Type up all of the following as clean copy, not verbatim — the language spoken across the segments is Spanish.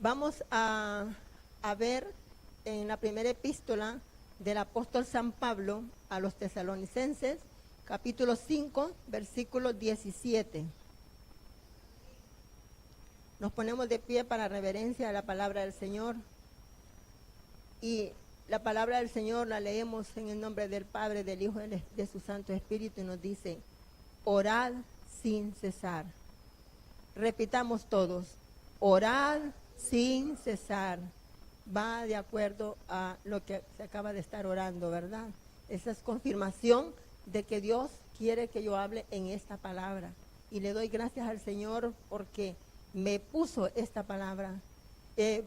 Vamos a ver en la primera epístola del apóstol San Pablo a los tesalonicenses, capítulo 5, versículo 17. Nos ponemos de pie para reverencia a la palabra del Señor. Y la palabra del Señor la leemos en el nombre del Padre, del Hijo y de su Santo Espíritu, y nos dice: orad sin cesar. Repitamos todos: orad sin cesar. Va de acuerdo a lo que se acaba de estar orando, ¿verdad? Esa es confirmación de que Dios quiere que yo hable en esta palabra. Y le doy gracias al Señor porque me puso esta palabra.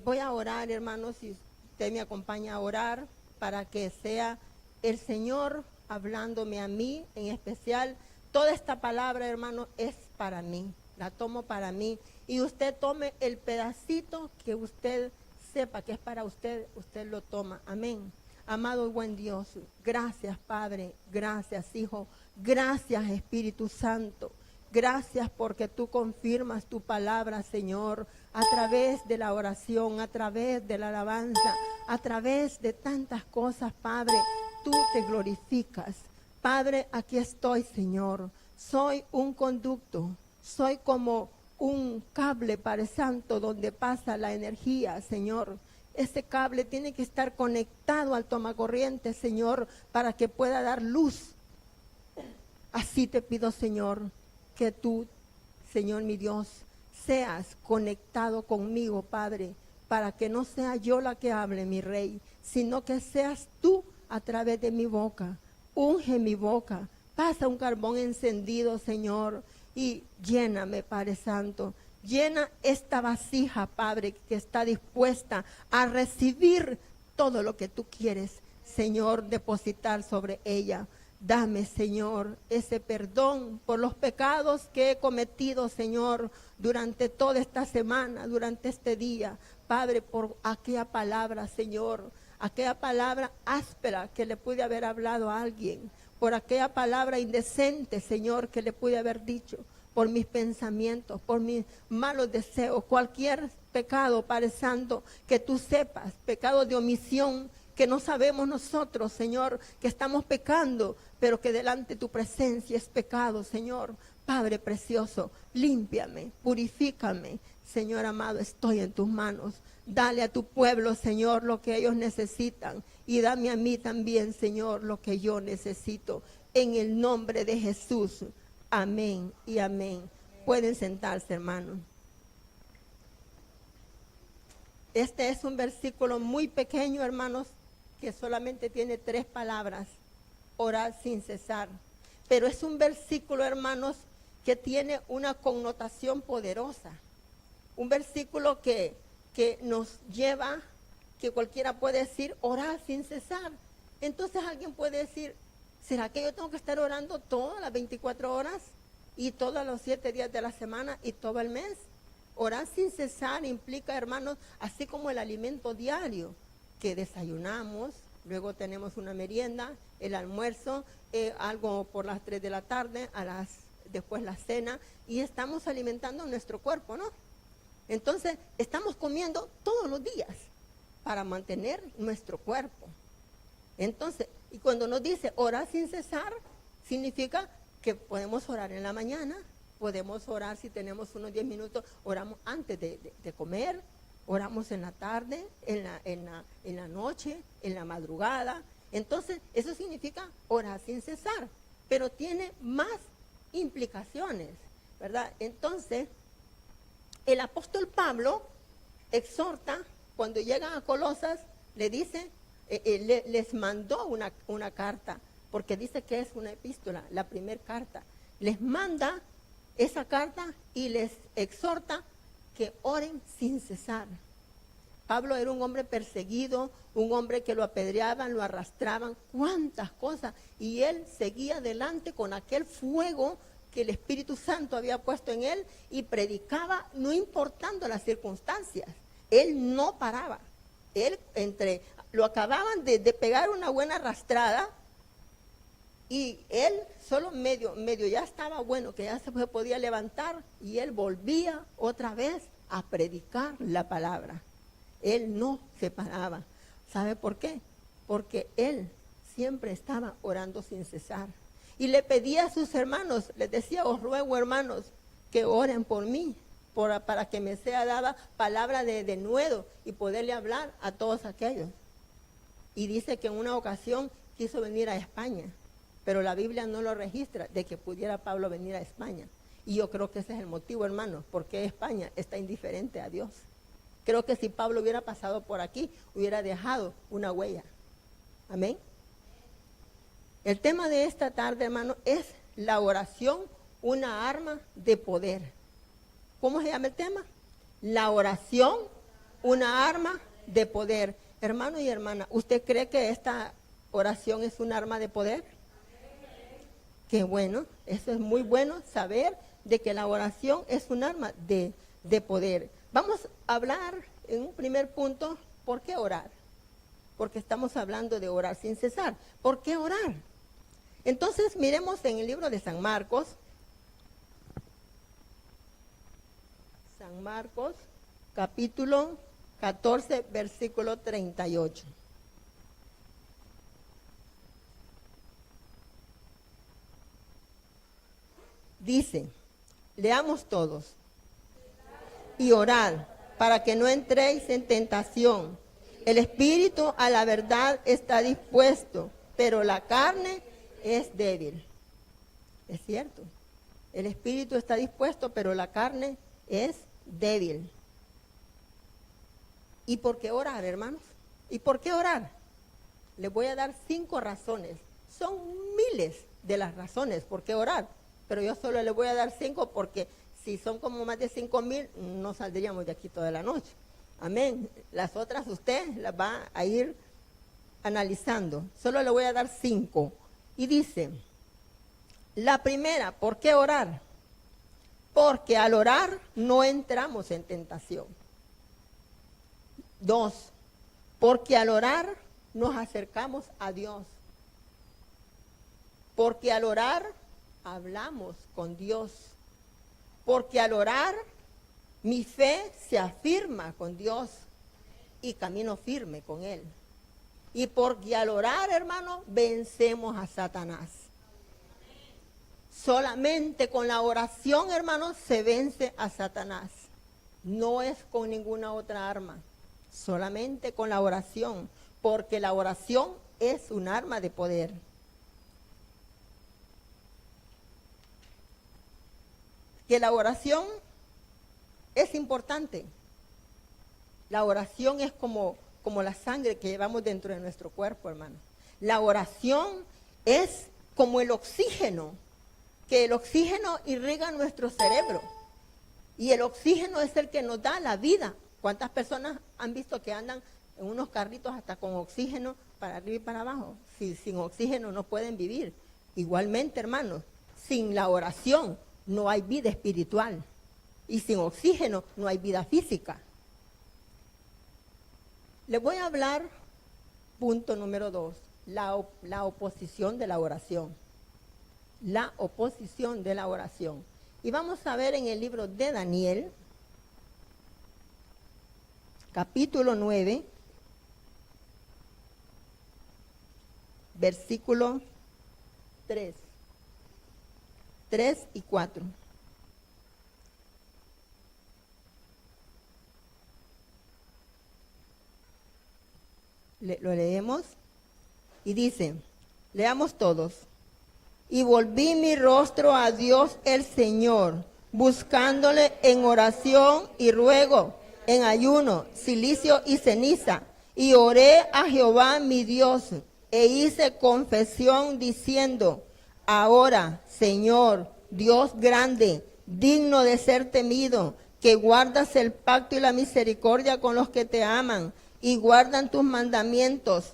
Voy a orar, hermanos, si usted me acompaña a orar, para que sea el Señor hablándome a mí en especial. Toda esta palabra, hermano, es para mí. La tomo para mí. Y usted tome el pedacito que usted sepa que es para usted, usted lo toma. Amén. Amado y buen Dios, gracias Padre, gracias Hijo, gracias Espíritu Santo. Gracias porque tú confirmas tu palabra, Señor, a través de la oración, a través de la alabanza, a través de tantas cosas, Padre. Tú te glorificas. Padre, aquí estoy, Señor. Soy un conducto, soy como un cable, Padre Santo, donde pasa la energía, Señor. Ese cable tiene que estar conectado al tomacorriente, Señor, para que pueda dar luz. Así te pido, Señor, que tú, Señor mi Dios, seas conectado conmigo, Padre, para que no sea yo la que hable, mi Rey, sino que seas tú a través de mi boca. Unge mi boca, pasa un carbón encendido, Señor, y lléname, Padre Santo. Llena esta vasija, Padre, que está dispuesta a recibir todo lo que tú quieres, Señor, depositar sobre ella. Dame, Señor, ese perdón por los pecados que he cometido, Señor, durante toda esta semana, durante este día. Padre, por aquella palabra, Señor, aquella palabra áspera que le pude haber hablado a alguien, por aquella palabra indecente, Señor, que le pude haber dicho, por mis pensamientos, por mis malos deseos, cualquier pecado, Padre Santo, que tú sepas, pecado de omisión, que no sabemos nosotros, Señor, que estamos pecando, pero que delante de tu presencia es pecado, Señor. Padre precioso, límpiame, purifícame, Señor amado, estoy en tus manos. Dale a tu pueblo, Señor, lo que ellos necesitan, y dame a mí también, Señor, lo que yo necesito, en el nombre de Jesús. Amén y amén. Pueden sentarse, hermanos. Este es un versículo muy pequeño, hermanos, que solamente tiene 3 palabras: orar sin cesar. Pero es un versículo, hermanos, que tiene una connotación poderosa. Un versículo que nos lleva, que cualquiera puede decir, orar sin cesar. Entonces alguien puede decir, ¿será que yo tengo que estar orando todas las 24 horas y todos los 7 días de la semana y todo el mes? Orar sin cesar implica, hermanos, así como el alimento diario, que desayunamos, luego tenemos una merienda, el almuerzo, algo por las 3 de la tarde, después la cena, y estamos alimentando nuestro cuerpo, ¿no? Entonces, estamos comiendo todos los días para mantener nuestro cuerpo. Entonces, y cuando nos dice orar sin cesar, significa que podemos orar en la mañana, podemos orar si tenemos unos 10 minutos, oramos antes de comer, oramos en la tarde, en la noche, en la madrugada. Entonces, eso significa orar sin cesar, pero tiene más implicaciones, ¿verdad? Entonces, el apóstol Pablo exhorta, cuando llegan a Colosas, le dice, les mandó una carta, porque dice que es una epístola, la primera carta. Les manda esa carta y les exhorta que oren sin cesar. Pablo era un hombre perseguido, un hombre que lo apedreaban, lo arrastraban, cuántas cosas. Y él seguía adelante con aquel fuego que el Espíritu Santo había puesto en él y predicaba no importando las circunstancias. Él no paraba. Él lo acababan de pegar una buena arrastrada y él solo medio ya estaba bueno, que ya se podía levantar, y él volvía otra vez a predicar la palabra. Él no se paraba. ¿Sabe por qué? Porque él siempre estaba orando sin cesar. Y le pedía a sus hermanos, les decía, os ruego hermanos, que oren por mí, para que me sea dada palabra de denuedo y poderle hablar a todos aquellos. Y dice que en una ocasión quiso venir a España, pero la Biblia no lo registra de que pudiera Pablo venir a España. Y yo creo que ese es el motivo, hermano, porque España está indiferente a Dios. Creo que si Pablo hubiera pasado por aquí, hubiera dejado una huella. Amén. El tema de esta tarde, hermano, es la oración, una arma de poder. ¿Cómo se llama el tema? La oración, una arma de poder. Hermano y hermana, ¿usted cree que esta oración es un arma de poder? Qué bueno, eso es muy bueno saber de que la oración es un arma de poder. Vamos a hablar en un primer punto, ¿por qué orar? Porque estamos hablando de orar sin cesar. ¿Por qué orar? Entonces miremos en el libro de San Marcos. San Marcos, capítulo 14, versículo 38. Dice, leamos todos. Y orad para que no entréis en tentación. El espíritu a la verdad está dispuesto, pero la carne es débil. Es cierto. El espíritu está dispuesto, pero la carne es débil. ¿Y por qué orar, hermanos? ¿Y por qué orar? Les voy a dar 5 razones. Son miles de las razones por qué orar, pero yo solo les voy a dar 5 porque si son como más de 5,000, no saldríamos de aquí toda la noche. Amén. Las otras usted las va a ir analizando. Solo le voy a dar 5. Y dice, la primera, ¿por qué orar? Porque al orar no entramos en tentación. 2, porque al orar nos acercamos a Dios. Porque al orar hablamos con Dios. Porque al orar mi fe se afirma con Dios y camino firme con Él. Y porque al orar, hermano, vencemos a Satanás. Solamente con la oración, hermano, se vence a Satanás. No es con ninguna otra arma. Solamente con la oración. Porque la oración es un arma de poder. Que la oración es importante. La oración es como la sangre que llevamos dentro de nuestro cuerpo, hermano. La oración es como el oxígeno, que el oxígeno irriga nuestro cerebro. Y el oxígeno es el que nos da la vida. ¿Cuántas personas han visto que andan en unos carritos hasta con oxígeno para arriba y para abajo? Si sin oxígeno no pueden vivir. Igualmente, hermanos, sin la oración no hay vida espiritual. Y sin oxígeno no hay vida física. Les voy a hablar, punto número 2, la oposición de la oración. La oposición de la oración. Y vamos a ver en el libro de Daniel, capítulo 9, versículo 3 y 4. Lo leemos y dice, leamos todos. Y volví mi rostro a Dios el Señor, buscándole en oración y ruego, en ayuno, cilicio y ceniza. Y oré a Jehová mi Dios, e hice confesión diciendo, ahora, Señor, Dios grande, digno de ser temido, que guardas el pacto y la misericordia con los que te aman, y guardan tus mandamientos,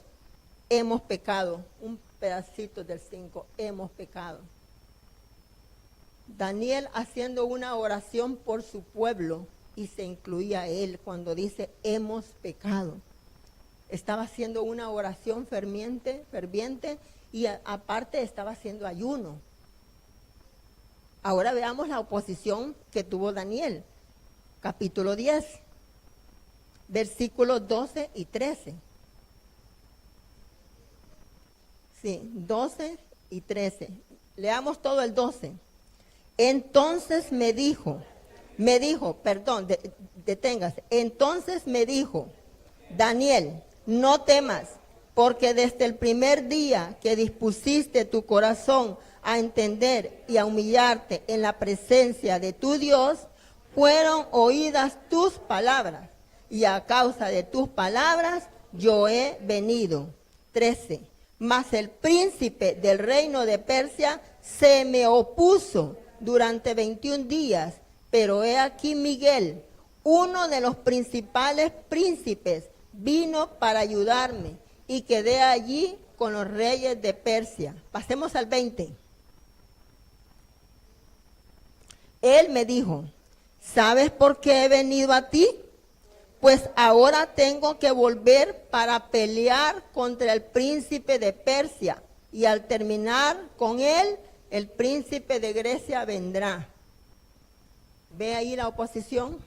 hemos pecado. Un pedacito del 5, hemos pecado. Daniel haciendo una oración por su pueblo, y se incluía él cuando dice, hemos pecado. Estaba haciendo una oración ferviente, y aparte estaba haciendo ayuno. Ahora veamos la oposición que tuvo Daniel. Capítulo 10. versículos 12 y 13. Sí, 12 y 13. Leamos todo el 12. Entonces deténgase. Entonces me dijo, Daniel, no temas, porque desde el primer día que dispusiste tu corazón a entender y a humillarte en la presencia de tu Dios, fueron oídas tus palabras, y a causa de tus palabras yo he venido. 13. Mas el príncipe del reino de Persia se me opuso durante 21 días, pero he aquí Miguel, uno de los principales príncipes, vino para ayudarme y quedé allí con los reyes de Persia. Pasemos al 20. Él me dijo, ¿sabes por qué he venido a ti? Pues ahora tengo que volver para pelear contra el príncipe de Persia, y al terminar con él, el príncipe de Grecia vendrá. ¿Ve ahí la oposición?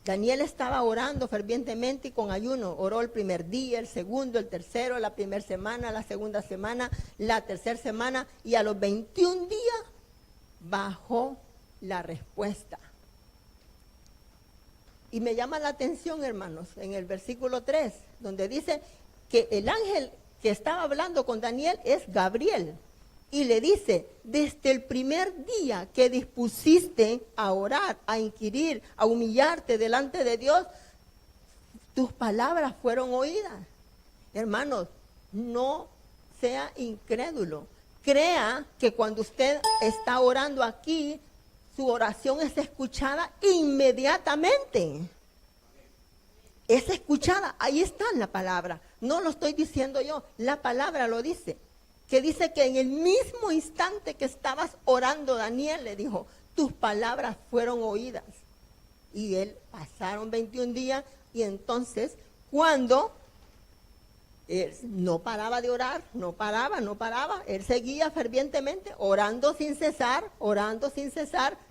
Daniel estaba orando fervientemente y con ayuno. Oró el primer día, el segundo, el tercero, la primera semana, la segunda semana, la tercera semana, y a los 21 días bajó la respuesta. Y me llama la atención, hermanos, en el versículo 3, donde dice que el ángel que estaba hablando con Daniel es Gabriel. Y le dice, desde el primer día que dispusiste a orar, a inquirir, a humillarte delante de Dios, tus palabras fueron oídas. Hermanos, no sea incrédulo. Crea que cuando usted está orando aquí, su oración es escuchada inmediatamente. Es escuchada, ahí está la palabra. No lo estoy diciendo yo, la palabra lo dice. Que dice que en el mismo instante que estabas orando, Daniel le dijo, tus palabras fueron oídas. Y él pasaron 21 días y entonces cuando él no paraba de orar, no paraba, él seguía fervientemente orando sin cesar,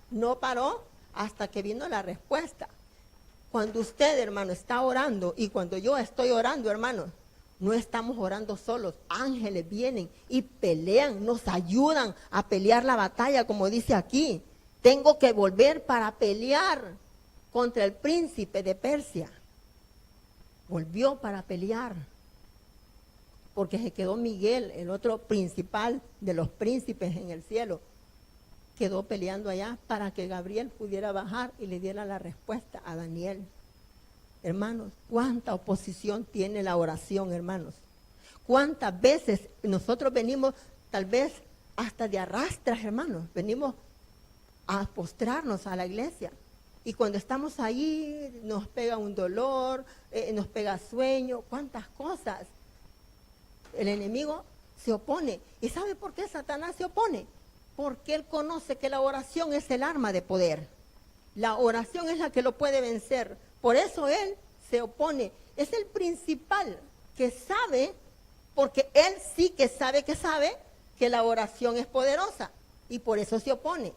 no paró hasta que vino la respuesta. Cuando usted, hermano, está orando y cuando yo estoy orando, hermano, no estamos orando solos. Ángeles vienen y pelean, nos ayudan a pelear la batalla, como dice aquí. Tengo que volver para pelear contra el príncipe de Persia. Volvió para pelear, porque se quedó Miguel, el otro principal de los príncipes en el cielo. Quedó peleando allá para que Gabriel pudiera bajar y le diera la respuesta a Daniel. Hermanos, ¿cuánta oposición tiene la oración, hermanos? ¿Cuántas veces nosotros venimos, tal vez hasta de arrastras, hermanos? Venimos a postrarnos a la iglesia. Y cuando estamos ahí, nos pega un dolor, nos pega sueño, cuántas cosas. El enemigo se opone. ¿Y sabe por qué Satanás se opone? Porque él conoce que la oración es el arma de poder. La oración es la que lo puede vencer. Por eso él se opone. Es el principal que sabe, porque él sí que sabe que la oración es poderosa. Y por eso se opone.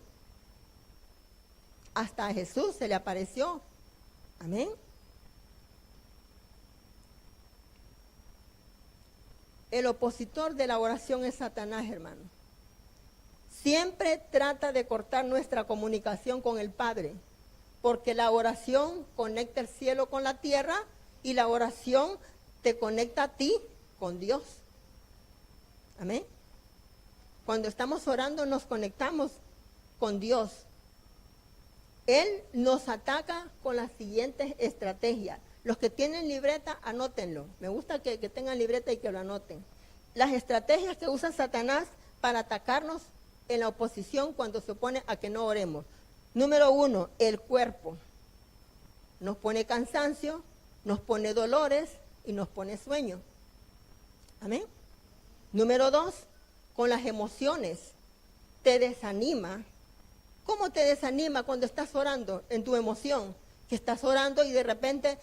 Hasta a Jesús se le apareció. Amén. El opositor de la oración es Satanás, hermano. Siempre trata de cortar nuestra comunicación con el Padre, porque la oración conecta el cielo con la tierra y la oración te conecta a ti con Dios. Amén. Cuando estamos orando nos conectamos con Dios. Él nos ataca con las siguientes estrategias. Los que tienen libreta, anótenlo. Me gusta que tengan libreta y que lo anoten. Las estrategias que usa Satanás para atacarnos en la oposición cuando se opone a que no oremos. Número 1, el cuerpo. Nos pone cansancio, nos pone dolores y nos pone sueño. Amén. Número 2, con las emociones. Te desanima. ¿Cómo te desanima cuando estás orando en tu emoción? Que estás orando y de repente,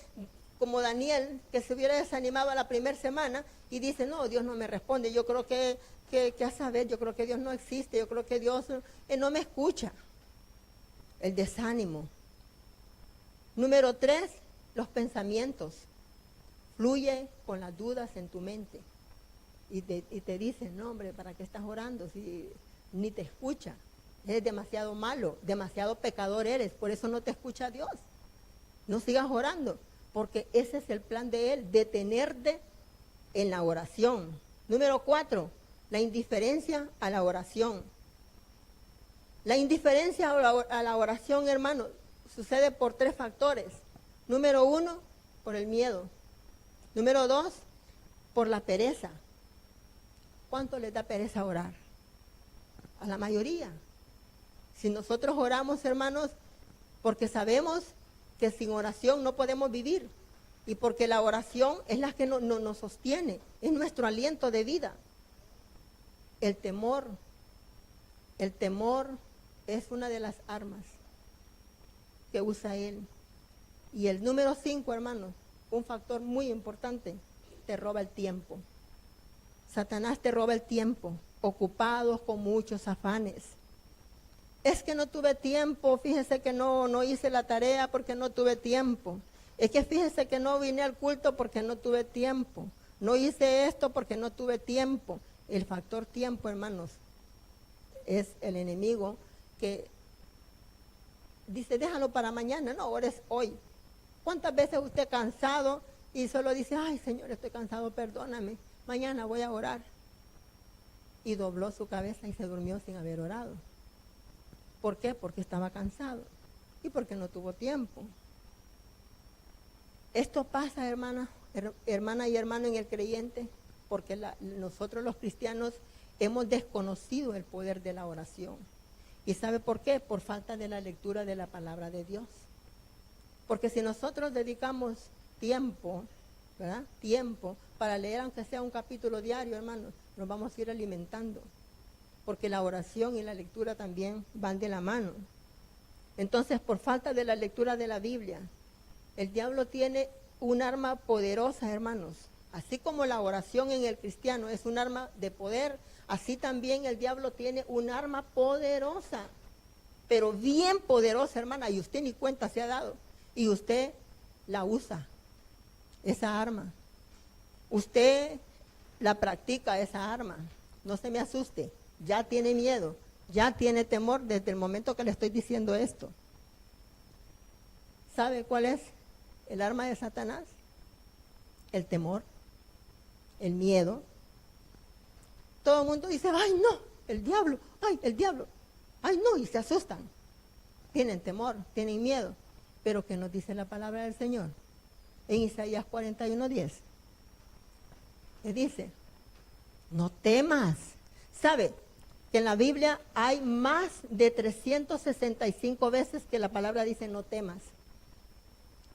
como Daniel, que se hubiera desanimado la primera semana y dice, no, Dios no me responde, yo creo que a saber, yo creo que Dios no existe, yo creo que Dios no me escucha. El desánimo. Número 3, los pensamientos. Fluye con las dudas en tu mente. Y te dicen, no hombre, ¿para qué estás orando? Si ni te escucha. Eres demasiado malo, demasiado pecador eres. Por eso no te escucha Dios. No sigas orando. Porque ese es el plan de Él, detenerte en la oración. Número 4, la indiferencia a la oración. La indiferencia a la oración, hermano, sucede por 3 factores. Número 1, por el miedo. Número 2, por la pereza. ¿Cuánto les da pereza orar? A la mayoría. Si nosotros oramos, hermanos, porque sabemos que sin oración no podemos vivir. Y porque la oración es la que nos sostiene, es nuestro aliento de vida. El temor es una de las armas que usa Él. Y el número 5, hermanos, un factor muy importante, te roba el tiempo. Satanás te roba el tiempo, ocupados con muchos afanes. Es que no tuve tiempo, fíjese que no hice la tarea porque no tuve tiempo. Es que fíjese que no vine al culto porque no tuve tiempo. No hice esto porque no tuve tiempo. El factor tiempo, hermanos, es el enemigo que dice, déjalo para mañana, no, ores hoy. ¿Cuántas veces usted cansado y solo dice, ay Señor, estoy cansado, perdóname, mañana voy a orar? Y dobló su cabeza y se durmió sin haber orado. ¿Por qué? Porque estaba cansado y porque no tuvo tiempo. Esto pasa, hermana y hermano, en el creyente, porque nosotros los cristianos hemos desconocido el poder de la oración. ¿Y sabe por qué? Por falta de la lectura de la palabra de Dios. Porque si nosotros dedicamos tiempo, ¿verdad? Tiempo para leer aunque sea un capítulo diario, hermanos, nos vamos a ir alimentando. Porque la oración y la lectura también van de la mano. Entonces, por falta de la lectura de la Biblia, el diablo tiene un arma poderosa, hermanos. Así como la oración en el cristiano es un arma de poder, así también el diablo tiene un arma poderosa, pero bien poderosa, hermana, y usted ni cuenta se ha dado. Y usted la usa, esa arma. Usted la practica, esa arma. No se me asuste, ya tiene miedo, ya tiene temor desde el momento que le estoy diciendo esto. ¿Sabe cuál es el arma de Satanás? El temor, el miedo. Todo el mundo dice, ay no, el diablo, ay no, y se asustan. Tienen temor, tienen miedo. Pero ¿qué nos dice la palabra del Señor? En Isaías 41:10. Le dice, no temas. ¿Sabe que en la Biblia hay más de 365 veces que la palabra dice no temas?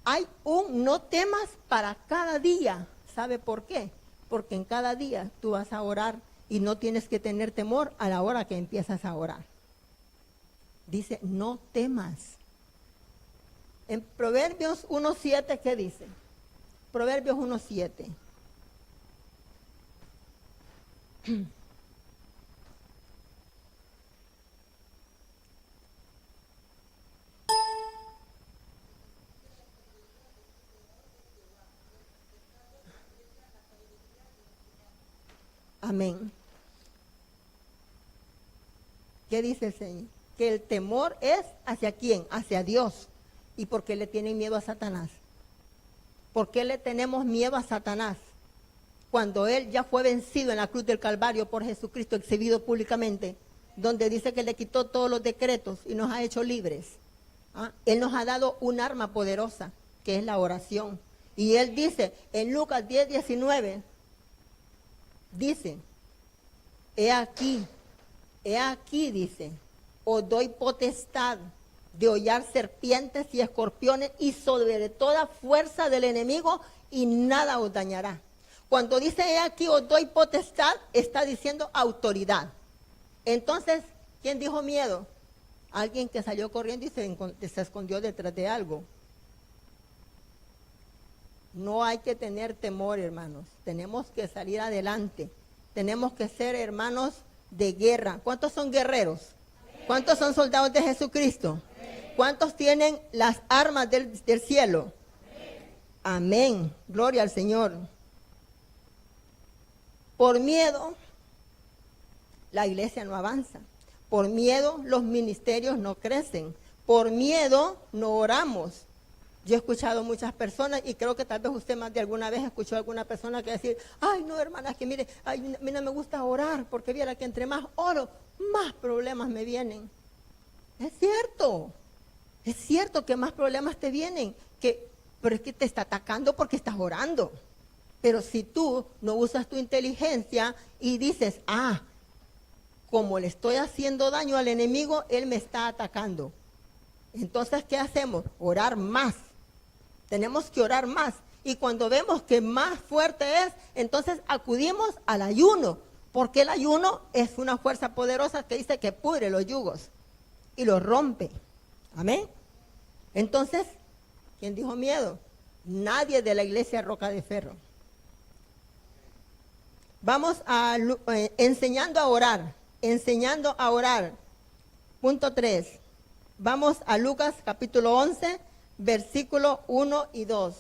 Hay un no temas para cada día. ¿Sabe por qué? Porque en cada día tú vas a orar y no tienes que tener temor a la hora que empiezas a orar. Dice, no temas. En Proverbios 1:7, ¿qué dice? Proverbios 1:7. Amén. ¿Qué dice el Señor? Que el temor es ¿hacia quién? Hacia Dios. ¿Y por qué le tienen miedo a Satanás? ¿Por qué le tenemos miedo a Satanás? Cuando Él ya fue vencido en la cruz del Calvario por Jesucristo, exhibido públicamente, donde dice que le quitó todos los decretos y nos ha hecho libres. Él nos ha dado un arma poderosa, que es la oración. Y Él dice en Lucas 10:19, dice, he aquí, dice, os doy potestad de hollar serpientes y escorpiones y sobre toda fuerza del enemigo y nada os dañará. Cuando dice he aquí os doy potestad, está diciendo autoridad. Entonces, ¿quién dijo miedo? Alguien que salió corriendo y se escondió detrás de algo. No hay que tener temor, hermanos. Tenemos que salir adelante. Tenemos que ser hermanos de guerra. ¿Cuántos son guerreros? ¿Cuántos son soldados de Jesucristo? ¿Cuántos tienen las armas del cielo? Amén. Gloria al Señor. Por miedo, la iglesia no avanza. Por miedo, los ministerios no crecen. Por miedo, no oramos. Yo he escuchado muchas personas y creo que tal vez usted más de alguna vez escuchó a alguna persona que decir, ay no hermana, es que mire, ay, a mí no me gusta orar porque viera que entre más oro, más problemas me vienen. Es cierto que más problemas te vienen, pero es que te está atacando porque estás orando. Pero si tú no usas tu inteligencia y dices, como le estoy haciendo daño al enemigo, él me está atacando. Entonces, ¿qué hacemos? Orar más. Tenemos que orar más. Y cuando vemos que más fuerte es, entonces acudimos al ayuno. Porque el ayuno es una fuerza poderosa que dice que pudre los yugos y los rompe. Amén. Entonces, ¿quién dijo miedo? Nadie de la iglesia Roca de Ferro. Vamos a enseñando a orar. Enseñando a orar. Punto 3. Vamos a Lucas capítulo 11, versículo 1 y 2.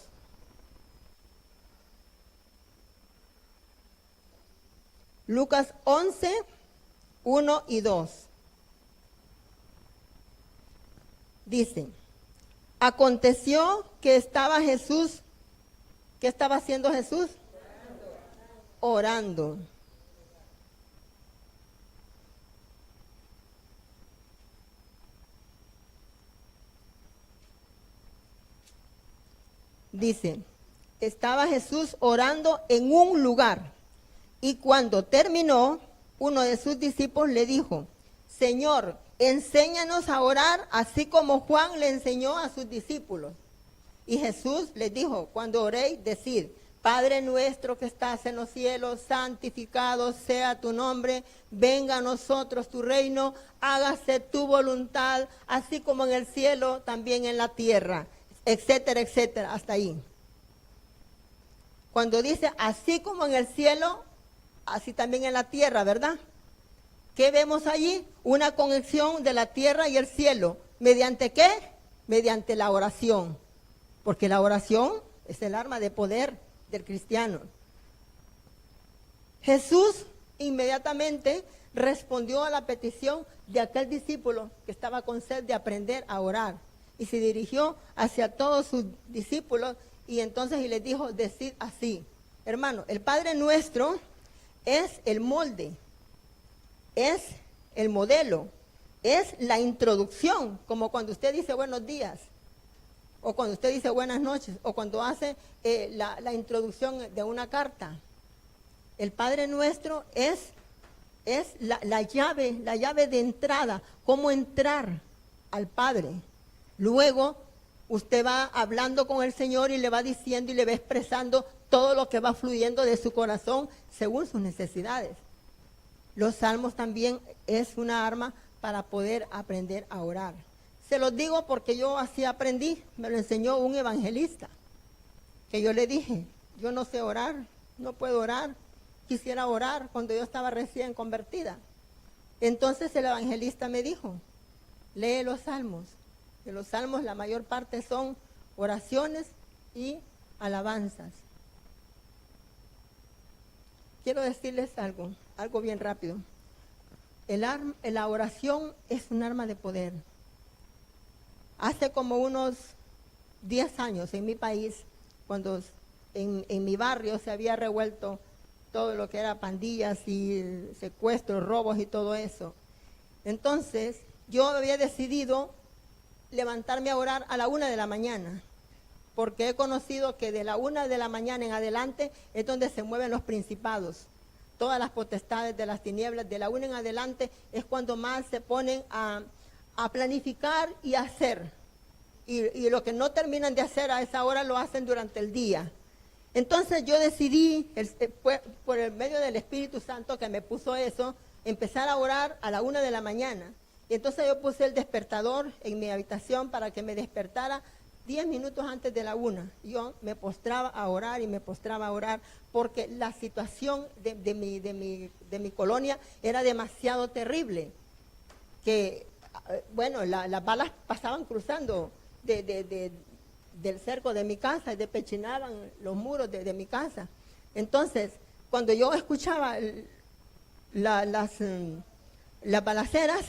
Lucas 11, 1 y 2. Dice, aconteció que estaba Jesús, ¿qué estaba haciendo Jesús? Orando. Dice, estaba Jesús orando en un lugar y cuando terminó, uno de sus discípulos le dijo, Señor, enséñanos a orar así como Juan le enseñó a sus discípulos. Y Jesús les dijo, cuando oréis, decid, Padre nuestro que estás en los cielos, santificado sea tu nombre, venga a nosotros tu reino, hágase tu voluntad, así como en el cielo, también en la tierra, etcétera, etcétera, hasta ahí. Cuando dice, así como en el cielo, así también en la tierra, ¿verdad? ¿Qué vemos allí? Una conexión de la tierra y el cielo. ¿Mediante qué? Mediante la oración. Porque la oración es el arma de poder del cristiano. Jesús inmediatamente respondió a la petición de aquel discípulo que estaba con sed de aprender a orar. Y se dirigió hacia todos sus discípulos y entonces les dijo, decid así. Hermano, el Padre Nuestro es el molde, es el modelo, es la introducción, como cuando usted dice buenos días, o cuando usted dice buenas noches, o cuando hace la introducción de una carta. El Padre Nuestro es la llave de entrada, cómo entrar al Padre. Luego, usted va hablando con el Señor y le va diciendo y le va expresando todo lo que va fluyendo de su corazón según sus necesidades. Los salmos también es una arma para poder aprender a orar. Se los digo porque yo así aprendí, me lo enseñó un evangelista, que yo le dije, yo no sé orar, no puedo orar, quisiera orar cuando yo estaba recién convertida. Entonces el evangelista me dijo, lee los salmos. Que los salmos la mayor parte son oraciones y alabanzas. Quiero decirles algo bien rápido. La oración es un arma de poder. Hace como unos 10 años en mi país, cuando en mi barrio se había revuelto todo lo que era pandillas y secuestros, robos y todo eso. Entonces, yo había decidido levantarme a orar a la 1 de la mañana, porque he conocido que de la 1 de la mañana en adelante es donde se mueven los principados, todas las potestades de las tinieblas. De la 1 en adelante es cuando más se ponen a planificar y a hacer, y lo que no terminan de hacer a esa hora lo hacen durante el día. Entonces yo decidí, por el medio del Espíritu Santo que me puso eso, empezar a orar a la 1 de la mañana. Y entonces yo puse el despertador en mi habitación para que me despertara 10 minutos antes de la 1. Yo me postraba a orar y me postraba a orar porque la situación de mi colonia era demasiado terrible. Que, bueno, las balas pasaban cruzando de del cerco de mi casa y despechinaban los muros de mi casa. Entonces, cuando yo escuchaba las balaceras,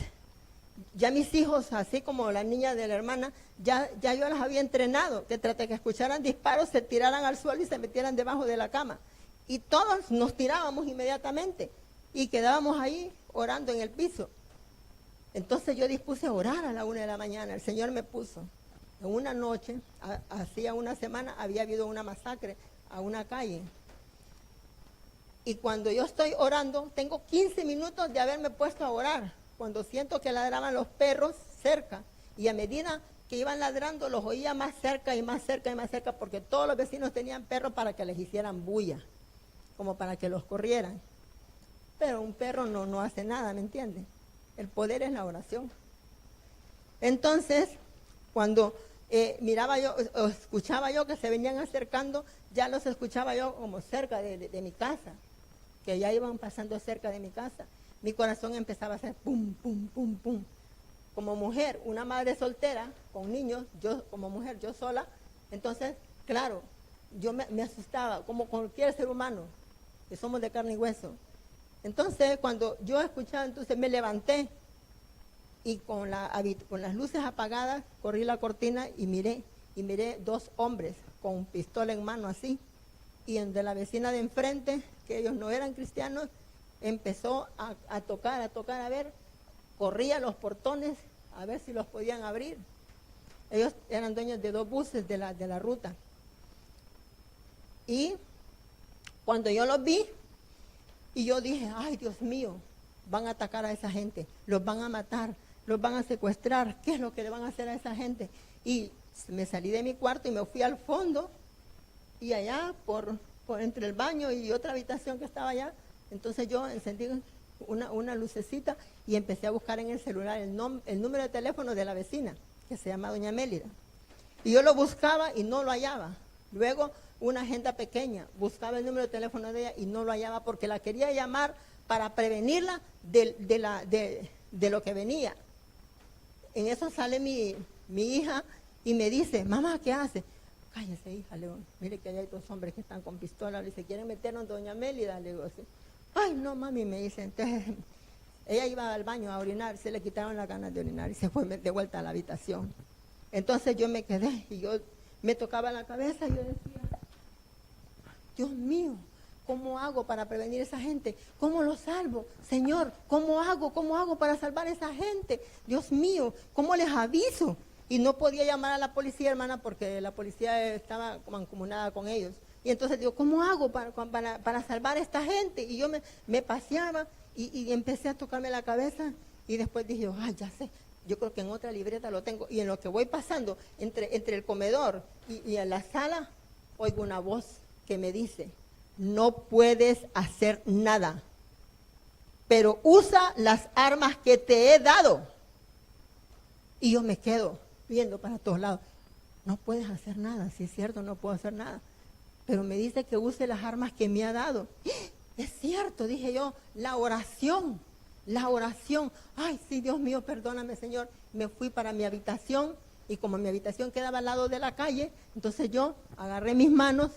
ya mis hijos, así como la niña de la hermana, ya yo las había entrenado, que trate que escucharan disparos, se tiraran al suelo y se metieran debajo de la cama. Y todos nos tirábamos inmediatamente y quedábamos ahí orando en el piso. Entonces yo dispuse a orar a la 1 de la mañana. El Señor me puso. En una noche, hacía una semana, había habido una masacre a una calle. Y cuando yo estoy orando, tengo 15 minutos de haberme puesto a orar. Cuando siento que ladraban los perros cerca. Y a medida que iban ladrando, los oía más cerca y más cerca y más cerca, porque todos los vecinos tenían perros para que les hicieran bulla, como para que los corrieran. Pero un perro no hace nada, ¿me entienden? El poder es la oración. Entonces, cuando miraba yo, o escuchaba yo que se venían acercando, ya los escuchaba yo como cerca de mi casa, que ya iban pasando cerca de mi casa. Mi corazón empezaba a hacer pum, pum, pum, pum. Como mujer, una madre soltera, con niños, yo como mujer, yo sola, entonces, claro, yo me asustaba, como cualquier ser humano, que somos de carne y hueso. Entonces, cuando yo escuchaba, entonces me levanté y con las luces apagadas, corrí la cortina y miré 2 hombres con pistola en mano así. Y de la vecina de enfrente, que ellos no eran cristianos, empezó a tocar, a ver, corría los portones a ver si los podían abrir. Ellos eran dueños de 2 buses de la ruta. Y cuando yo los vi, y yo dije, ay Dios mío, van a atacar a esa gente, los van a matar, los van a secuestrar, ¿qué es lo que le van a hacer a esa gente? Y me salí de mi cuarto y me fui al fondo, y allá por entre el baño y otra habitación que estaba allá, entonces yo encendí una lucecita y empecé a buscar en el celular el número de teléfono de la vecina, que se llama doña Mélida. Y yo lo buscaba y no lo hallaba. Luego una agenda pequeña, buscaba el número de teléfono de ella y no lo hallaba porque la quería llamar para prevenirla de lo que venía. En eso sale mi hija y me dice, mamá, ¿qué hace? Cállese, hija, le digo, mire que hay 2 hombres que están con pistola, le dice, ¿quieren meternos en doña Mélida? Le digo así. Ay, no, mami, me dice. Entonces, ella iba al baño a orinar, se le quitaron las ganas de orinar y se fue de vuelta a la habitación. Entonces yo me quedé y yo me tocaba la cabeza y yo decía, Dios mío, ¿cómo hago para prevenir a esa gente? ¿Cómo lo salvo? Señor, ¿cómo hago para salvar a esa gente? Dios mío, ¿cómo les aviso? Y no podía llamar a la policía, hermana, porque la policía estaba mancomunada con ellos. Y entonces digo, ¿cómo hago para salvar a esta gente? Y yo me paseaba y empecé a tocarme la cabeza y después dije, ya sé, yo creo que en otra libreta lo tengo. Y en lo que voy pasando entre el comedor y en la sala, oigo una voz que me dice, no puedes hacer nada, pero usa las armas que te he dado. Y yo me quedo viendo para todos lados, no puedes hacer nada, si es cierto, no puedo hacer nada. Pero me dice que use las armas que me ha dado. Es cierto, dije yo, la oración. Ay, sí, Dios mío, perdóname, Señor. Me fui para mi habitación y como mi habitación quedaba al lado de la calle, entonces yo agarré mis manos,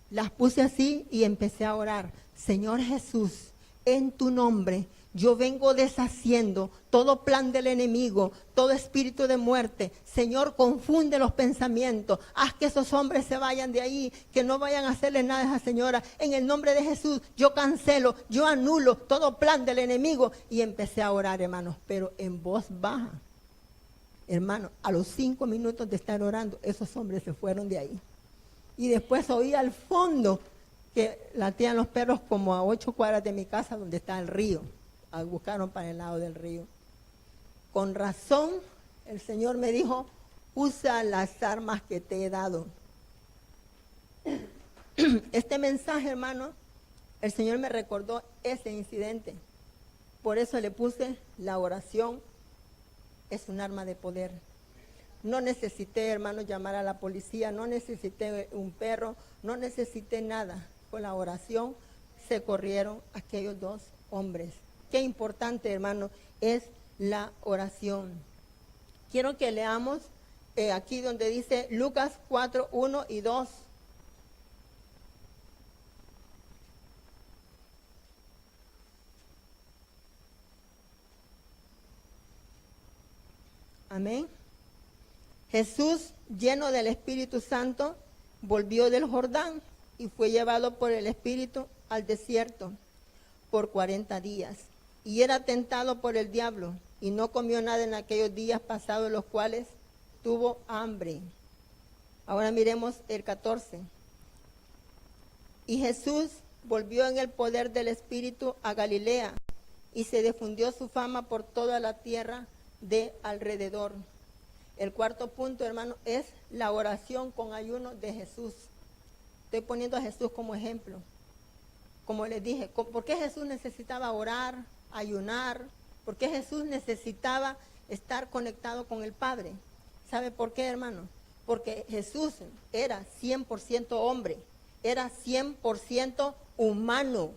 las puse así y empecé a orar. Señor Jesús, en tu nombre, yo vengo deshaciendo todo plan del enemigo, todo espíritu de muerte. Señor, confunde los pensamientos. Haz que esos hombres se vayan de ahí, que no vayan a hacerle nada a esa señora. En el nombre de Jesús, yo cancelo, yo anulo todo plan del enemigo. Y empecé a orar, hermanos, pero en voz baja. Hermano, a los 5 minutos de estar orando, esos hombres se fueron de ahí. Y después oí al fondo que latían los perros como a 8 cuadras de mi casa donde está el río. Buscaron para el lado del río. Con razón, el Señor me dijo, usa las armas que te he dado. Este mensaje, hermano, el Señor me recordó ese incidente. Por eso le puse la oración, es un arma de poder. No necesité, hermano, llamar a la policía, no necesité un perro, no necesité nada. Con la oración se corrieron aquellos 2 hombres. Qué importante, hermano, es la oración. Quiero que leamos aquí donde dice Lucas 4, 1 y 2. Amén. Jesús, lleno del Espíritu Santo, volvió del Jordán y fue llevado por el Espíritu al desierto por 40 días. Y era tentado por el diablo, y no comió nada en aquellos días pasados, los cuales tuvo hambre. Ahora miremos el 14. Y Jesús volvió en el poder del Espíritu a Galilea, y se difundió su fama por toda la tierra de alrededor. El cuarto punto, hermano, es la oración con ayuno de Jesús. Estoy poniendo a Jesús como ejemplo. Como les dije, ¿por qué Jesús necesitaba orar, ayunar? ¿Por qué Jesús necesitaba estar conectado con el Padre? ¿Sabe por qué, hermano? Porque Jesús era 100% hombre, era 100% humano.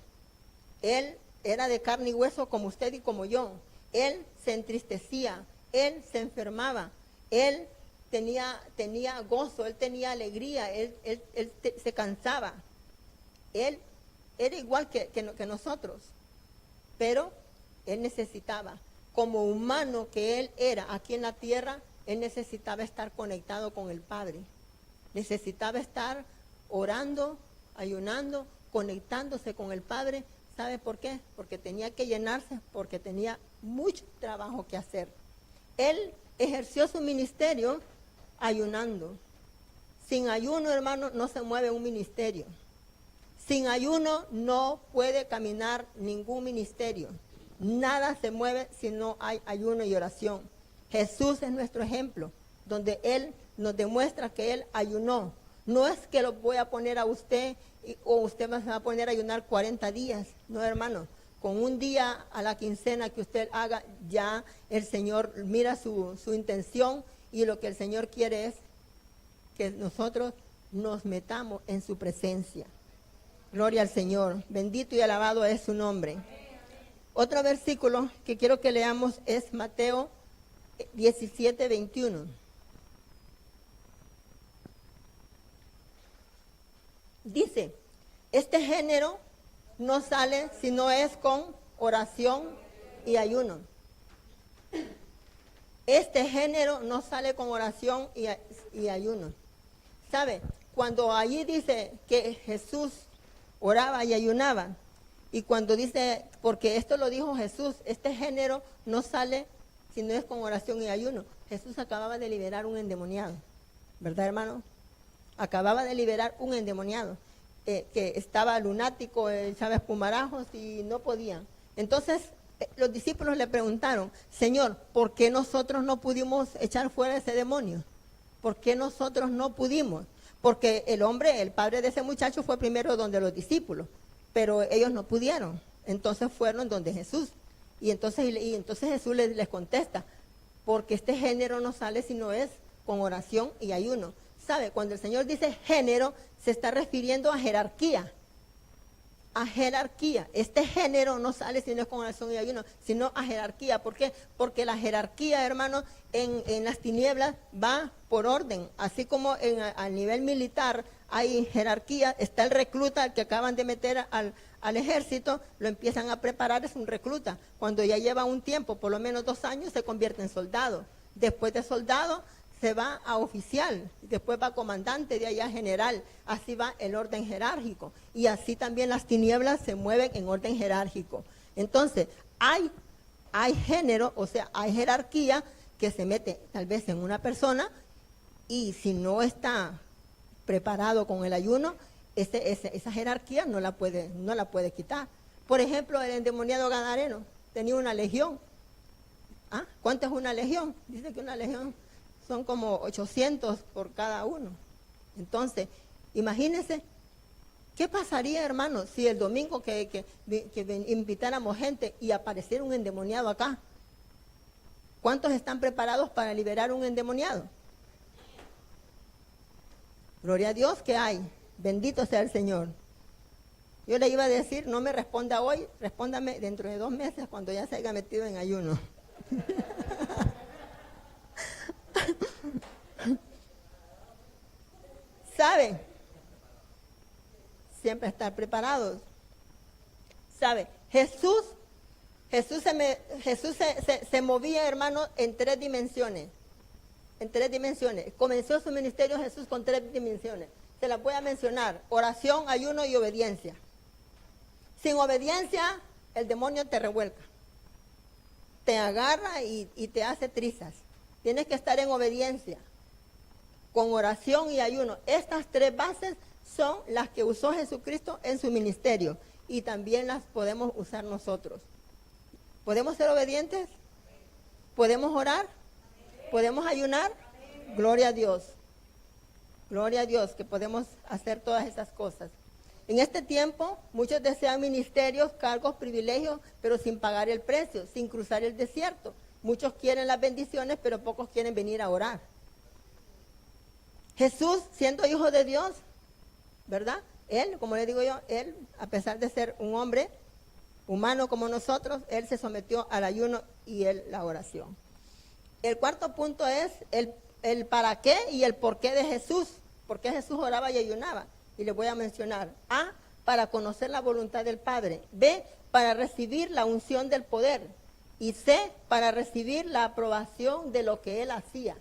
Él era de carne y hueso como usted y como yo. Él se entristecía, él se enfermaba, él tenía gozo, él tenía alegría, él se cansaba. Él era igual que nosotros, pero él necesitaba, como humano que él era aquí en la tierra, él necesitaba estar conectado con el Padre. Necesitaba estar orando, ayunando, conectándose con el Padre. ¿Sabe por qué? Porque tenía que llenarse, porque tenía mucho trabajo que hacer. Él ejerció su ministerio ayunando. Sin ayuno, hermano, no se mueve un ministerio. Sin ayuno no puede caminar ningún ministerio. Nada se mueve si no hay ayuno y oración. Jesús es nuestro ejemplo, donde Él nos demuestra que Él ayunó. No es que lo voy a poner a usted o usted se va a poner a ayunar 40 días. No, hermano. Con un día a la quincena que usted haga, ya el Señor mira su intención, y lo que el Señor quiere es que nosotros nos metamos en su presencia. Gloria al Señor. Bendito y alabado es su nombre. Otro versículo que quiero que leamos es Mateo 17, 21. Dice, este género no sale si no es con oración y ayuno. Este género no sale con oración y ayuno. ¿Sabe? Cuando allí dice que Jesús oraba y ayunaba, y cuando dice, porque esto lo dijo Jesús, este género no sale si no es con oración y ayuno. Jesús acababa de liberar un endemoniado, ¿verdad, hermano? Acababa de liberar un endemoniado. Que estaba lunático, echaba espumarajos y no podía. Entonces los discípulos le preguntaron, Señor, ¿por qué nosotros no pudimos echar fuera ese demonio? ¿Por qué nosotros no pudimos? Porque el hombre, el padre de ese muchacho, fue primero donde los discípulos, pero ellos no pudieron. Entonces fueron donde Jesús. Y entonces Jesús les contesta, porque este género no sale si no es con oración y ayuno. ¿Sabe? Cuando el Señor dice género, se está refiriendo a jerarquía. A jerarquía. Este género no sale si no es con oración y ayuno, sino a jerarquía. ¿Por qué? Porque la jerarquía, hermano, en las tinieblas va por orden. Así como a nivel militar hay jerarquía, está el recluta que acaban de meter al ejército, lo empiezan a preparar, es un recluta. Cuando ya lleva un tiempo, por lo menos 2 años, se convierte en soldado. Después de soldado, se va a oficial, después va a comandante, de allá a general. Así va el orden jerárquico. Y así también las tinieblas se mueven en orden jerárquico. Entonces, hay género, o sea, hay jerarquía que se mete tal vez en una persona, y si no está preparado con el ayuno, esa jerarquía no la puede quitar. Por ejemplo, el endemoniado gadareno tenía una legión. ¿Ah? ¿Cuánto es una legión? Dice que una legión son como 800 por cada uno. Entonces, imagínense, ¿qué pasaría, hermano, si el domingo que invitáramos gente y apareciera un endemoniado acá? ¿Cuántos están preparados para liberar un endemoniado? Gloria a Dios que hay. Bendito sea el Señor. Yo le iba a decir, no me responda hoy, respóndame dentro de 2 meses cuando ya se haya metido en ayuno. ¿Sabe? Siempre estar preparados. ¿Sabe? Jesús se movía, hermano, en 3 dimensiones. En 3 dimensiones. Comenzó su ministerio Jesús con 3 dimensiones. Se las voy a mencionar: oración, ayuno y obediencia. Sin obediencia, el demonio te revuelca. Te agarra y te hace trizas. Tienes que estar en obediencia, con oración y ayuno. Estas 3 bases son las que usó Jesucristo en su ministerio y también las podemos usar nosotros. ¿Podemos ser obedientes? ¿Podemos orar? ¿Podemos ayunar? Gloria a Dios. Gloria a Dios que podemos hacer todas esas cosas. En este tiempo, muchos desean ministerios, cargos, privilegios, pero sin pagar el precio, sin cruzar el desierto. Muchos quieren las bendiciones, pero pocos quieren venir a orar. Jesús, siendo hijo de Dios, ¿verdad? Él, como le digo yo, él, a pesar de ser un hombre humano como nosotros, él se sometió al ayuno y la oración. El cuarto punto es el para qué y el por qué de Jesús. ¿Por qué Jesús oraba y ayunaba? Y les voy a mencionar. A, para conocer la voluntad del Padre. B, para recibir la unción del poder. Y C, para recibir la aprobación de lo que él hacía.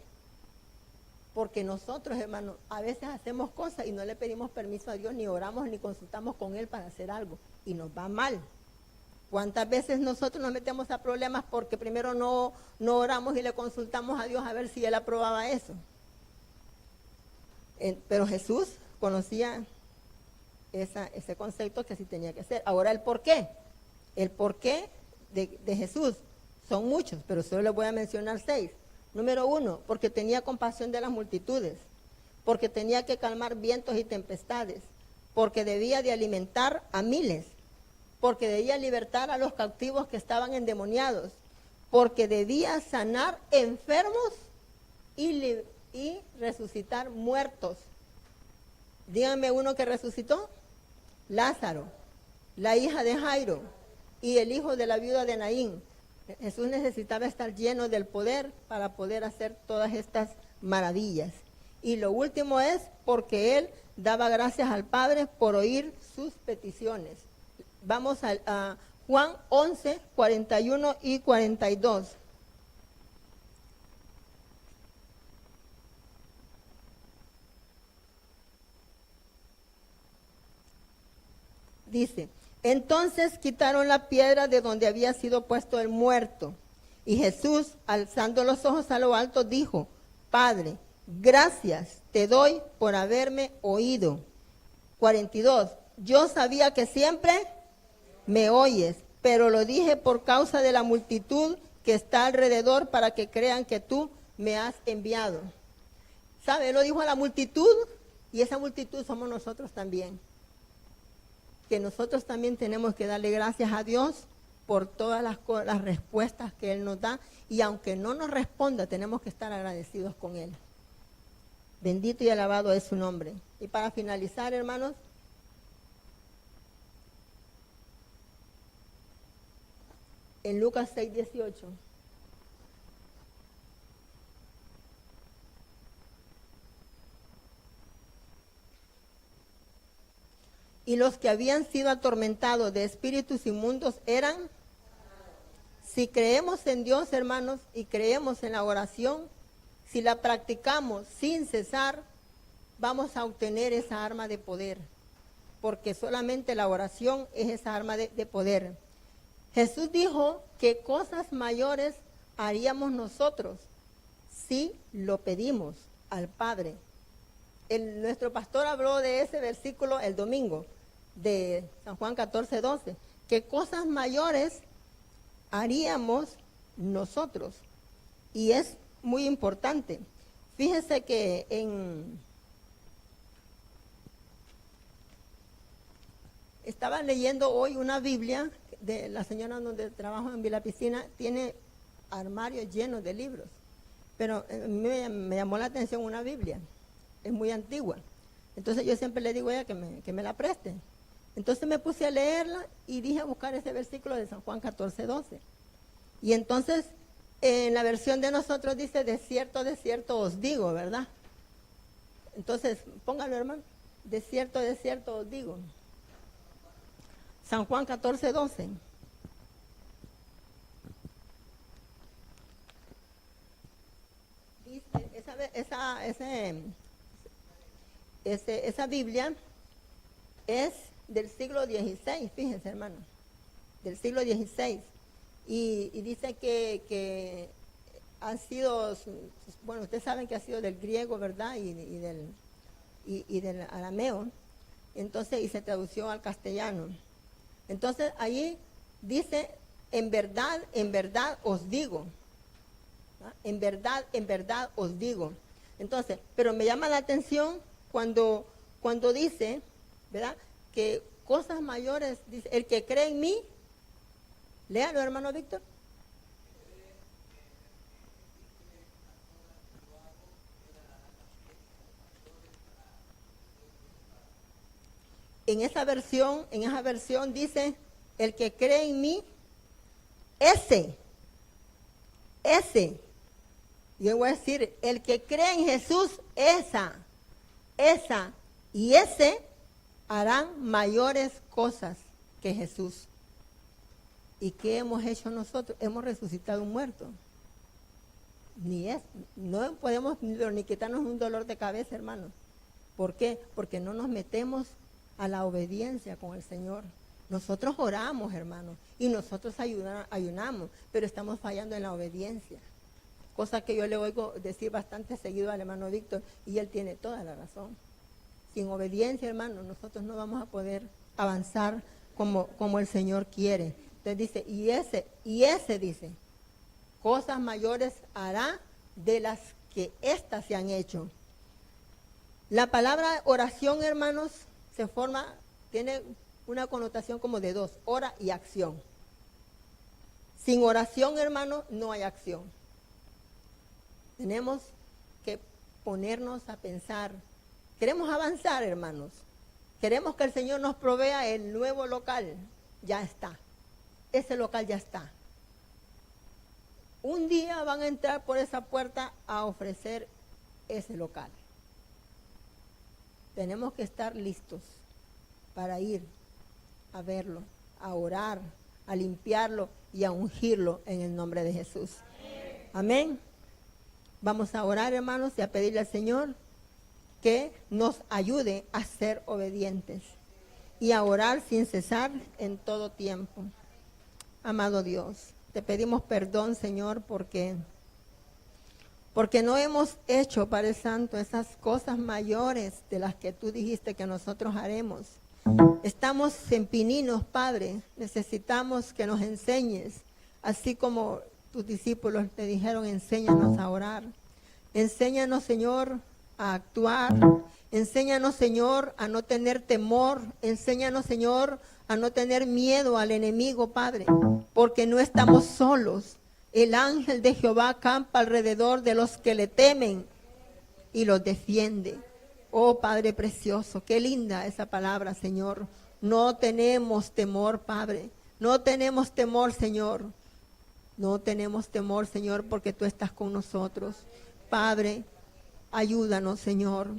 Porque nosotros, hermanos, a veces hacemos cosas y no le pedimos permiso a Dios, ni oramos, ni consultamos con él para hacer algo. Y nos va mal. ¿Cuántas veces nosotros nos metemos a problemas porque primero no oramos y le consultamos a Dios a ver si él aprobaba eso? Pero Jesús conocía ese concepto que así tenía que ser. Ahora el por qué. El por qué de Jesús son muchos, pero solo les voy a mencionar 6. Número 1, porque tenía compasión de las multitudes, porque tenía que calmar vientos y tempestades, porque debía de alimentar a miles, porque debía libertar a los cautivos que estaban endemoniados, porque debía sanar enfermos y resucitar muertos. Díganme uno que resucitó: Lázaro, la hija de Jairo y el hijo de la viuda de Naín. Jesús necesitaba estar lleno del poder para poder hacer todas estas maravillas. Y lo último es porque él daba gracias al Padre por oír sus peticiones. Vamos a Juan 11, 41 y 42. Dice: entonces quitaron la piedra de donde había sido puesto el muerto. Y Jesús, alzando los ojos a lo alto, dijo: Padre, gracias te doy por haberme oído. 42. Yo sabía que siempre me oyes, pero lo dije por causa de la multitud que está alrededor, para que crean que tú me has enviado. ¿Sabe? Lo dijo a la multitud, y esa multitud somos nosotros también. Que nosotros también tenemos que darle gracias a Dios por todas las respuestas que Él nos da, y aunque no nos responda, tenemos que estar agradecidos con Él. Bendito y alabado es su nombre. Y para finalizar, hermanos, en Lucas 6:18. Y los que habían sido atormentados de espíritus inmundos eran. Si creemos en Dios, hermanos, y creemos en la oración, si la practicamos sin cesar, vamos a obtener esa arma de poder. Porque solamente la oración es esa arma de poder. Jesús dijo que cosas mayores haríamos nosotros si lo pedimos al Padre. Nuestro pastor habló de ese versículo el domingo, de San Juan 14:12, que cosas mayores haríamos nosotros. Y es muy importante. Fíjese que estaba leyendo hoy una Biblia de la señora donde trabajo en Villa Piscina, tiene armarios llenos de libros, pero me llamó la atención una Biblia, es muy antigua. Entonces yo siempre le digo a ella que me la preste. Entonces me puse a leerla y dije a buscar ese versículo de San Juan 14:12. Y entonces en la versión de nosotros dice: de cierto os digo, ¿verdad? Entonces, póngalo, hermano. De cierto os digo. San Juan 14:12. Esa Biblia es del siglo XVI, fíjense, hermano, del siglo XVI. Y dice que ha sido, bueno, ustedes saben que ha sido del griego, ¿verdad? Y del arameo. Entonces, y se tradució al castellano. Entonces, ahí dice, en verdad os digo. ¿Ah? En verdad os digo. Entonces, pero me llama la atención cuando dice, ¿verdad? Que cosas mayores, dice, el que cree en mí, léalo, hermano Víctor. En esa versión dice, el que cree en mí, ese, yo voy a decir, el que cree en Jesús, esa, y ese harán mayores cosas que Jesús. ¿Y qué hemos hecho nosotros? Hemos resucitado un muerto. No podemos ni quitarnos un dolor de cabeza, hermano. ¿Por qué? Porque no nos metemos a la obediencia con el Señor. Nosotros oramos, hermano, y nosotros ayunamos, pero estamos fallando en la obediencia. Cosa que yo le oigo decir bastante seguido al hermano Víctor, y él tiene toda la razón. Sin obediencia, hermano, nosotros no vamos a poder avanzar como el Señor quiere. Entonces dice, y ese dice, cosas mayores hará de las que éstas se han hecho. La palabra oración, hermanos, tiene una connotación como de dos, ora y acción. Sin oración, hermano, no hay acción. Tenemos que ponernos a pensar. Queremos avanzar, hermanos. Queremos que el Señor nos provea el nuevo local. Ya está. Ese local ya está. Un día van a entrar por esa puerta a ofrecer ese local. Tenemos que estar listos para ir a verlo, a orar, a limpiarlo y a ungirlo en el nombre de Jesús. Amén. Vamos a orar, hermanos, y a pedirle al Señor que nos ayude a ser obedientes y a orar sin cesar en todo tiempo. Amado Dios, te pedimos perdón, Señor, porque no hemos hecho, Padre Santo, esas cosas mayores de las que tú dijiste que nosotros haremos. Estamos en pininos, Padre, necesitamos que nos enseñes, así como tus discípulos te dijeron, enséñanos a orar. Enséñanos, Señor, a actuar. Enséñanos, Señor, a no tener temor. Enséñanos, Señor, a no tener miedo al enemigo, Padre, porque no estamos solos. El ángel de Jehová acampa alrededor de los que le temen y los defiende. Oh, Padre precioso, qué linda esa palabra, Señor. No tenemos temor, Padre. No tenemos temor, Señor. No tenemos temor, Señor, porque tú estás con nosotros. Padre, ayúdanos, Señor.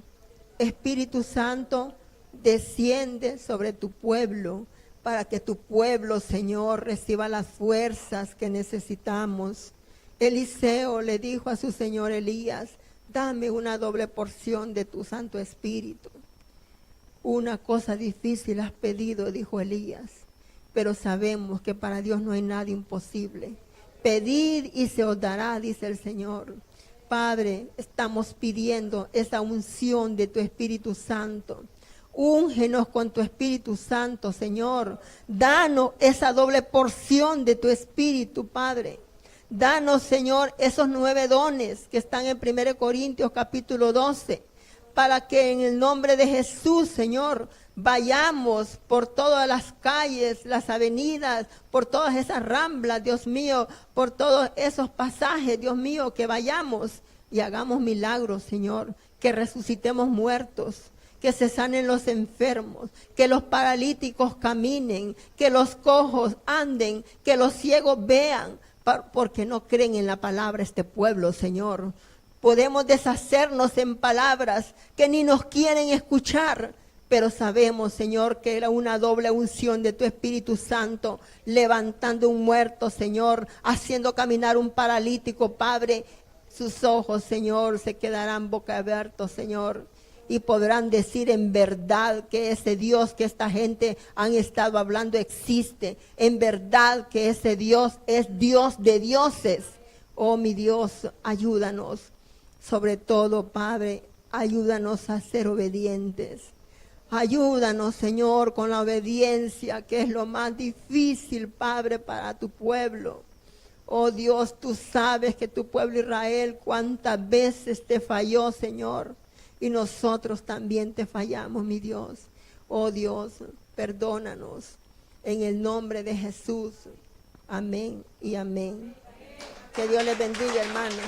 Espíritu Santo, desciende sobre tu pueblo, para que tu pueblo, Señor, reciba las fuerzas que necesitamos. Eliseo le dijo a su señor Elías, dame una doble porción de tu Santo Espíritu. Una cosa difícil has pedido, dijo Elías, pero sabemos que para Dios no hay nada imposible. Pedid y se os dará, dice el Señor. Padre, estamos pidiendo esa unción de tu Espíritu Santo. Úngenos con tu Espíritu Santo, Señor. Danos esa doble porción de tu Espíritu, Padre. Danos, Señor, esos 9 dones que están en 1 Corintios capítulo 12, para que en el nombre de Jesús, Señor, vayamos por todas las calles, las avenidas, por todas esas ramblas, Dios mío, por todos esos pasajes, Dios mío, que vayamos y hagamos milagros, Señor, que resucitemos muertos, que se sanen los enfermos, que los paralíticos caminen, que los cojos anden, que los ciegos vean, porque no creen en la palabra este pueblo, Señor. Podemos deshacernos en palabras que ni nos quieren escuchar, pero sabemos, Señor, que era una doble unción de tu Espíritu Santo, levantando un muerto, Señor, haciendo caminar un paralítico, Padre. Sus ojos, Señor, se quedarán boca abiertos, Señor, y podrán decir en verdad que ese Dios que esta gente han estado hablando existe. En verdad que ese Dios es Dios de dioses. Oh, mi Dios, ayúdanos. Sobre todo, Padre, ayúdanos a ser obedientes. Ayúdanos, Señor, con la obediencia, que es lo más difícil, Padre, para tu pueblo. Oh Dios, tú sabes que tu pueblo Israel cuántas veces te falló, Señor. Y nosotros también te fallamos, mi Dios. Oh Dios, perdónanos. En el nombre de Jesús. Amén y amén. Que Dios les bendiga, hermanos.